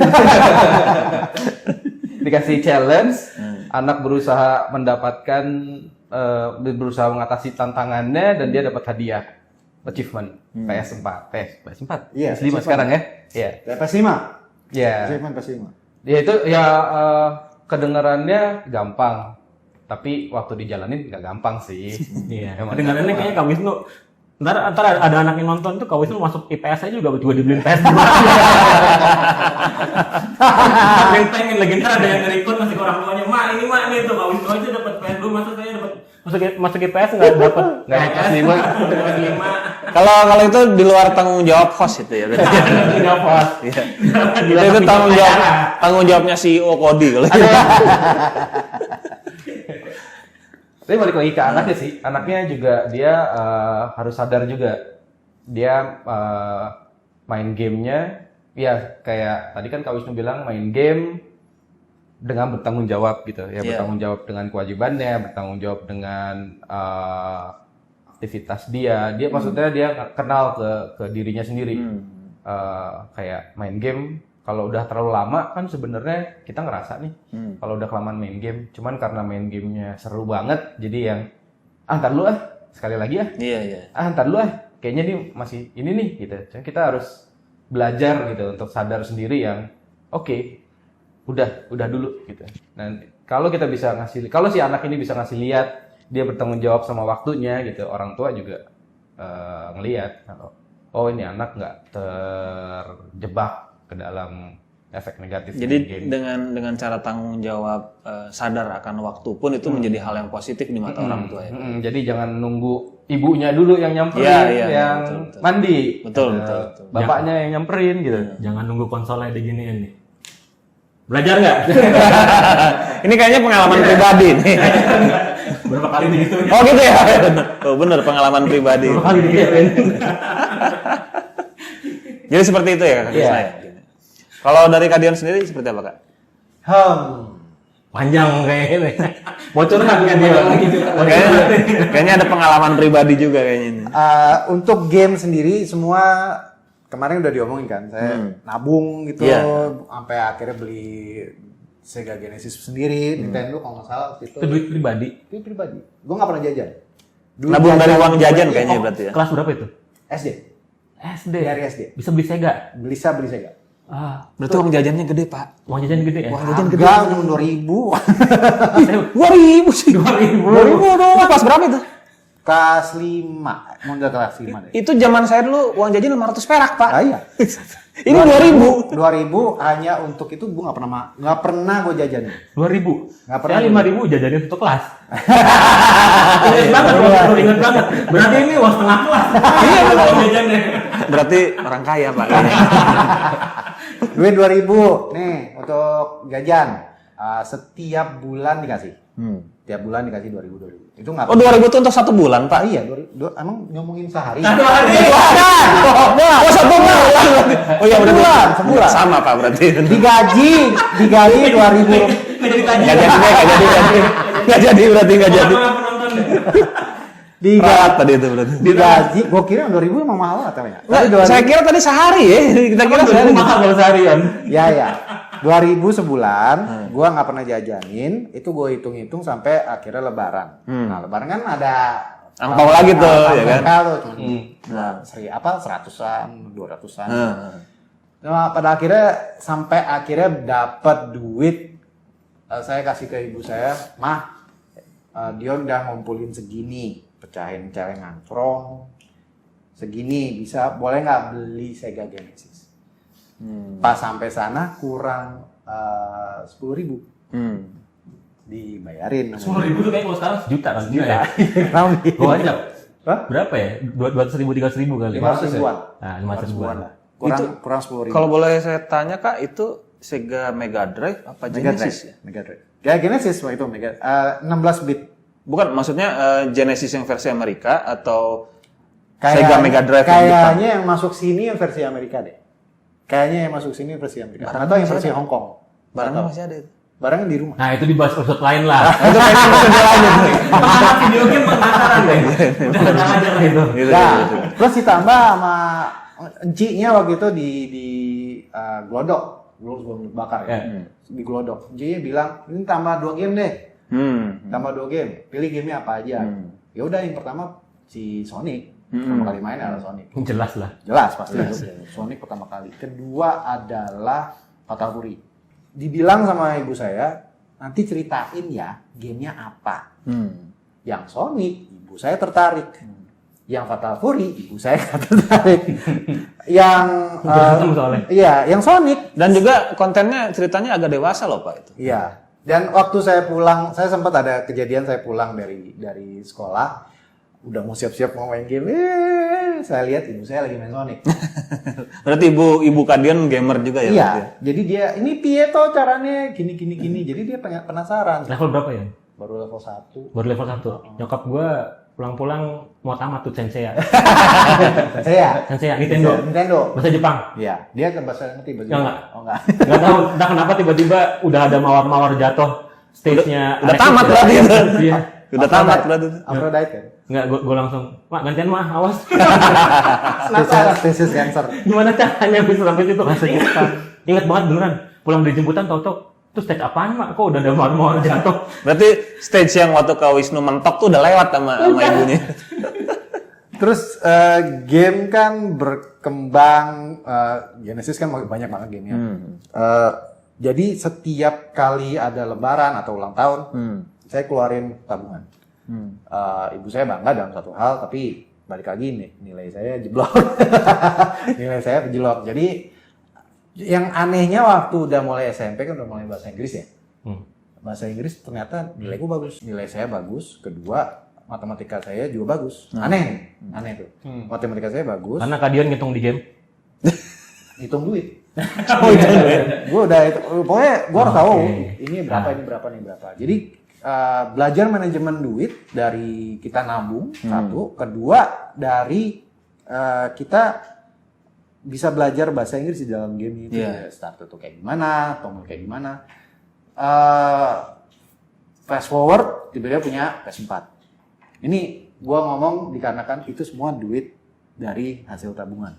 dikasih challenge, anak berusaha mendapatkan berusaha mengatasi tantangannya dan dia dapat hadiah achievement PS4. Iya, PS5 sekarang ya. Iya. PS5. Iya. PS5. Ya itu ya kedengarannya gampang, tapi waktu dijalanin nggak gampang sih. Iya. Kedengarannya kayaknya Kak Wisnu. Ntar ada anak yang nonton tuh Kak Wisnu masuk IPS aja juga dibeliin PS2. Ada yang pengen lagi, ntar ada yang nge-record masih ke orang tuanya, mak ini tuh Kak Wisnu aja dapat PS2, masa saya dapat masuk IPS nggak dapat PS5. Kalau itu di luar tanggung jawab host itu ya berarti. Tidak pas. Itu tanggung jawabnya CEO Kodi kalau gitu. Tapi balik lagi ke anaknya sih, anaknya juga dia harus sadar juga dia main gamenya, ya kayak tadi kan Kak Wisnu bilang main game dengan bertanggung jawab gitu ya, Iya. bertanggung jawab dengan kewajibannya, bertanggung jawab dengan aktivitas dia maksudnya dia kenal ke dirinya sendiri. Kayak main game kalau udah terlalu lama kan sebenarnya kita ngerasa nih kalau udah kelamaan main game, cuman karena main gamenya seru banget jadi yang ntar dulu sekali lagi Iya. ntar dulu kayaknya nih masih ini nih gitu. Jadi kita harus belajar gitu untuk sadar sendiri yang oke, udah dulu gitu. Nah, kalau kita bisa kalau si anak ini bisa ngasih lihat dia bertanggung jawab sama waktunya gitu, orang tua juga ngelihat oh ini anak nggak terjebak ke dalam efek negatif Jadi game. dengan cara tanggung jawab sadar akan waktu pun itu menjadi hal yang positif di mata orang tua ya. Jadi jangan nunggu ibunya dulu yang nyamperin, Iya, yang betul. mandi, Betul. bapaknya yang nyamperin gitu. Jangan nunggu konsolnya diginiin nih. Belajar nggak? Ini kayaknya pengalaman pribadi nih. Berapa kali begitu? Oh gitu ya. Oh bener pengalaman pribadi. Berapa kali digituin? Jadi seperti itu ya Kak Krisna ya? Kalau dari Kak Dion sendiri seperti apa Kak? Panjang kayaknya. Bocoran kan dia. Kayaknya ada pengalaman pribadi juga kayaknya ini. Untuk game sendiri semua kemarin udah diomongin kan, saya nabung gitu, sampai akhirnya beli Sega Genesis sendiri, Nintendo kalau nggak salah waktu itu. Itu duit pribadi. Duit pribadi. Gue nggak pernah jajan. Nabung dari uang jajan kayaknya berarti ya. Kelas berapa itu? SD. SD. Dari SD. Bisa beli Sega. Beli Sega. Berarti uang jajannya gede Pak. Uang jajan gede ya? Uang jajan gede. Enggak, 2.000. 2.000 sih. 2.000 doang. Itu kelas berapa itu? Kelas 5. Mau udah kelas 5 deh. Itu zaman saya dulu uang jajan 500 perak Pak. Ah, iya. Ini 2.000. 2.000 hanya untuk itu gue nggak pernah gue jajan. 2.000. Nggak pernah. Saya 5.000 jajanin satu kelas. Ingat banget. Berarti ini uang setengah kelas. Iya betul jajannya. Berarti orang kaya Pak. Duit 2.000 nih untuk jajan. Setiap bulan dikasih. Tiap bulan dikasih 2.000. Itu nggak. Oh 2.000 itu untuk 1 bulan Pak? Iya, 2.000. Emang ngomongin sehari? Satu hari. Oh 1 bulan. Oh iya benar. Sebulan. Sama Pak berarti. Digaji 2.000. Nggak jadi berarti nggak jadi. Ralat tadi itu berarti. Digaji, gue kira 2.000 emang mahal katanya. Nggak, saya kira tadi sehari ya. Kita kira sehari. Mahal kalau seharian. Ya. 2.000 sebulan, gua nggak pernah jajanin, itu gue hitung-hitung sampai akhirnya lebaran. Nah, lebaran kan ada Angpau lagi tuh, ya kan? Tuh, cuma seratusan, 200-an. Nah, pada akhirnya sampai akhirnya dapat duit, saya kasih ke ibu saya, Mah, Dion udah ngumpulin segini, pecahin celengan, prong, segini bisa, boleh nggak beli Sega Genesis? Pas sampai sana kurang 10.000. Dibayarin. 10.000 tuh kayak kalau sekarang sejuta kan? Juta. Gue aja. Hah? Berapa ya? 200.000, 300.000 kali. 500 ribuan. Nah, 500 ribuan. lah. Kurang 10.000. Kalau boleh saya tanya Kak, itu Sega Mega Drive apa Genesis ya? Mega Drive. Ya Genesis itu 16 bit. Bukan, maksudnya Genesis yang versi Amerika atau Sega Mega Drive yang Jepang? Kayaknya yang masuk sini yang versi Amerika deh. Kayaknya yang masuk sini versi Amerika. Atau yang versi Hong Kong. Barangnya masih ada itu. Barangnya di rumah. Nah, itu dibahas episode lain lah. Itu kayaknya episode lain. Pengamat video game penasaran deh. Udah tenang aja lah itu. Nah, terus ditambah sama encinya waktu itu di Glodok. Belum bakar ya. Di Glodok. Encinya bilang, ini tambah 2 game deh. Tambah 2 game. Pilih gamenya apa aja. Ya udah yang pertama si Sonic. Pertama kali main adalah Sonic. Jelas lah. Jelas pasti. Sonic pertama kali. Kedua adalah Fatal Fury. Dibilang sama ibu saya, nanti ceritain ya gamenya apa. Yang Sonic, ibu saya tertarik. Yang Fatal Fury, ibu saya nggak tertarik. Yang iya, yang Sonic. Dan juga kontennya ceritanya agak dewasa loh Pak itu. Iya. Dan waktu saya pulang, saya sempat ada kejadian saya pulang dari sekolah. Udah mau siap-siap mau main game, saya lihat ibu saya lagi main Sonic. Berarti ibu Kadion gamer juga ya? Iya, jadi dia ini piye toh caranya gini. Jadi dia penasaran. Level berapa ya? Baru level 1. Baru level 1. Nyokap gue pulang-pulang mau tamat tuh Sensei ya. Saya Sensei ya, Nintendo. Bahasa Jepang. Iya, dia kan bahasa ngerti bahasa Enggak. Oh enggak. Enggak tahu entah kenapa tiba-tiba udah ada mawar-mawar jatuh stage-nya. Udah Alexis tamat ya. berarti itu. Iya. Udah tamat berarti. Aphrodite kan. Enggak, gue langsung, Mak gantian mah, awas. Species cancer. Gimana caranya bisa sampai situ? Ingat banget beneran. Pulang dari jemputan tau-tau, itu stage apaan Mak? Kok udah ada mawar-mawar jatuh? Berarti stage yang waktu Kak Wisnu mentok tuh udah lewat sama ibunya. Terus game kan berkembang, Genesis kan banyak banget gamenya. Jadi setiap kali ada lebaran atau ulang tahun, saya keluarin tabungan. Ibu saya bangga dalam satu hal, tapi balik lagi nih, nilai saya jeblok. Nilai saya jeblok. Jadi yang anehnya waktu udah mulai SMP kan udah mulai bahasa Inggris ya. Bahasa Inggris ternyata nilaiku bagus. Nilai saya bagus. Kedua, matematika saya juga bagus. Aneh tuh. Matematika saya bagus. Karena Kak Dion ngitung di game. Hitung duit. Gue udah itu, pokoknya gue harus tahu ini berapa. Jadi belajar manajemen duit dari kita nabung satu, kedua dari kita bisa belajar bahasa Inggris di dalam game itu. Start itu kayak gimana, tombol kayak gimana. Fast forward, tiba-tiba punya PS4. Ini gue ngomong dikarenakan itu semua duit dari hasil tabungan.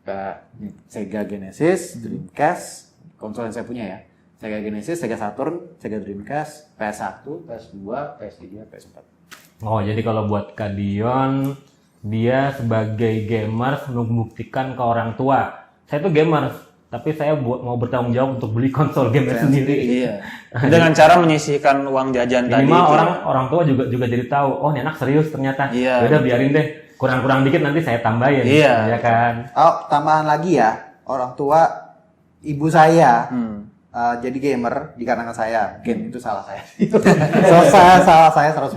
Kayak Sega Genesis, Dreamcast, konsol yang saya punya ya. Sega Genesis, Sega Saturn, Sega Dreamcast, PS1, PS2, PS3, PS4. Oh, jadi kalau buat Kak Dion, dia sebagai gamer membuktikan ke orang tua. Saya tuh gamer, tapi saya mau bertanggung jawab untuk beli konsol gamer sendiri. Iya. Dengan cara menyisihkan uang jajan tadi. Minimal orang tua juga jadi tahu, oh ini anak serius ternyata. Iya. Udah biarin deh, kurang-kurang dikit nanti saya tambahin. Iya. Ya kan. Oh, tambahan lagi ya, orang tua ibu saya jadi gamer dikarenakan saya. Mungkin itu salah saya. salah saya 100%.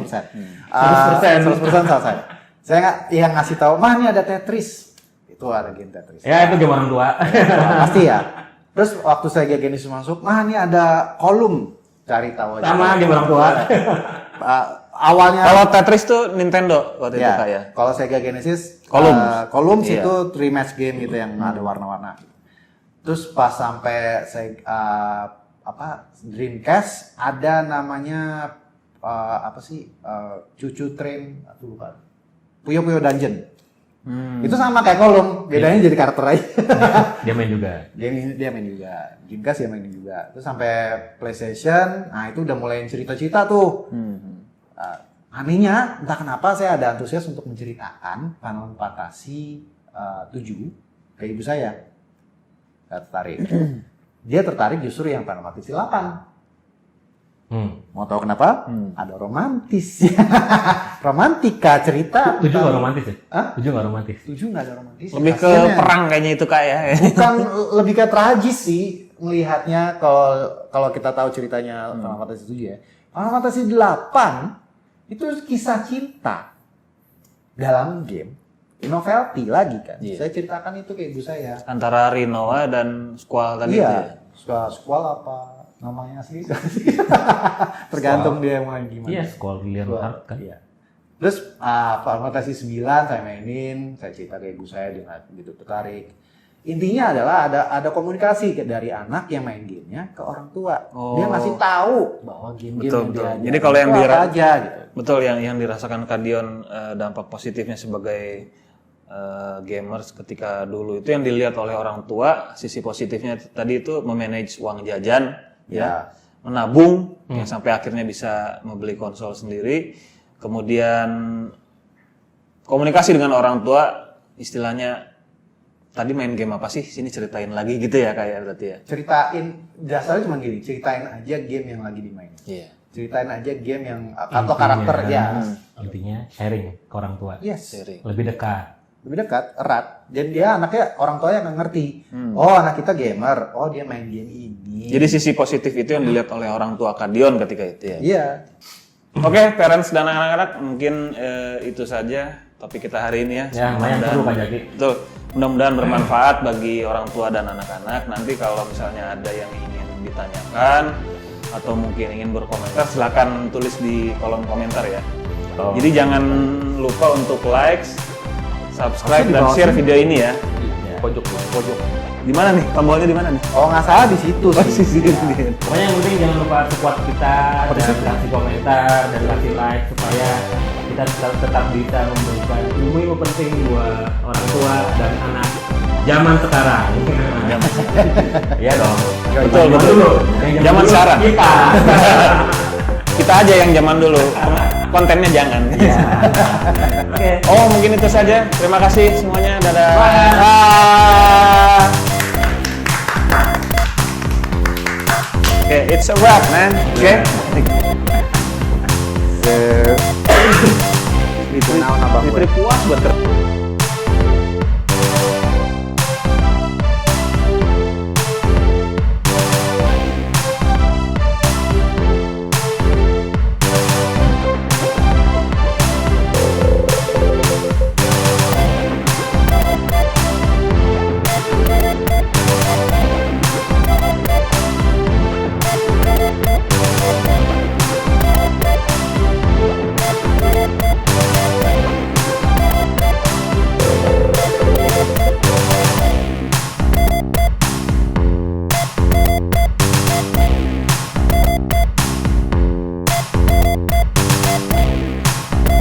100% salah saya. Saya nggak yang ngasih tahu, mah ini ada Tetris. Itu ada game Tetris. Ya itu game orang tua. Pasti ya. Terus waktu saya Genesis masuk, mah ini ada kolom. Cari tahu aja. Sama game orang tua. Awalnya Kalau Tetris tuh Nintendo waktu itu Kak ya. Kalau Sega Genesis, Columns. itu 3 match game gitu yang ada warna-warna. Terus pas sampai Dreamcast ada namanya Cucu Train, aku lupa. Puyo Dungeon. Itu sama kayak kolom, bedanya jadi karakter aja. Dia main juga. Dia main juga. Dreamcast dia main juga. Terus sampai PlayStation, nah itu udah mulai cerita-cerita tuh. Anehnya, entah kenapa saya ada antusias untuk menceritakan Final Fantasy 7 ke ibu saya. Saya tertarik. Dia tertarik justru yang Final Fantasy 8. Mau tahu kenapa? Ada romantis. Romantika cerita. 7 nggak romantis ya? Hah? 7 nggak romantis. 7 nggak ada romantis. Lebih ke perang kayaknya itu Kak ya. Bukan, lebih ke tragis sih melihatnya kalau kita tahu ceritanya Final Fantasy 7 ya. Final Fantasy 8 itu kisah cinta dalam game. Novelty lagi kan. Saya ceritakan itu ke ibu saya. Antara Rinoa dan Squall tadi itu ya. Squall apa namanya asli? Tergantung dia mau gimana. Iya, Squall Leonhard kan. Iya. Terus Final Fantasy 9 saya mainin, saya cerita ke ibu saya, dia gitu tertarik. Intinya adalah ada komunikasi dari anak yang main gamenya ke orang tua. Dia ngasih tahu bahwa game-game yang dia Jadi kalau yang apa aja gitu. Betul yang dirasakan Kak Dion dampak positifnya sebagai gamers ketika dulu itu yang dilihat oleh orang tua, sisi positifnya tadi itu memanage uang jajan ya, menabung yang sampai akhirnya bisa membeli konsol sendiri. Kemudian komunikasi dengan orang tua, istilahnya tadi main game apa sih? Sini ceritain lagi gitu ya kayak berarti ya. Ceritain, dasarnya cuma gini, ceritain aja game yang lagi dimainin. Iya. Ceritain aja game yang atau karakter ya. Intinya sharing ke orang tua. Yes. Lebih dekat. Lebih dekat, erat. Dan dia anaknya orang tua yang nggak ngerti. Oh, anak kita gamer. Oh, dia main game ini. Jadi sisi positif itu yang dilihat oleh orang tua Kak Dion ketika itu ya. Iya. Oke, parents dan anak-anak mungkin itu saja topik kita hari ini ya. Ya, lumayan seru Pak Jaki. Betul. Mudah-mudahan bermanfaat bagi orang tua dan anak-anak. Nanti kalau misalnya ada yang ingin ditanyakan atau mungkin ingin berkomentar, silakan tulis di kolom komentar ya. Jadi jangan lupa untuk like, subscribe, Harusnya di dan bawah share sini. video ini ya. Pojok. Di mana nih? Tombolnya di mana nih? Oh nggak salah di situ sih. Pokoknya yang penting jangan lupa support kita dan kasih komentar dan kasih like supaya kita tetap bisa memberikan ilmu penting buat orang tua dan anak zaman sekarang. Iya dong. Betul, betul. Dulu. Yang Zaman dulu sekarang. Kita. Kita aja yang zaman dulu. Kontennya jangan. Oke. Oh, mungkin itu saja. Terima kasih semuanya. Dadah. Bye. Bye. Oke, it's a wrap, man. Oke. Itu naon abang gue. Fitri puas buat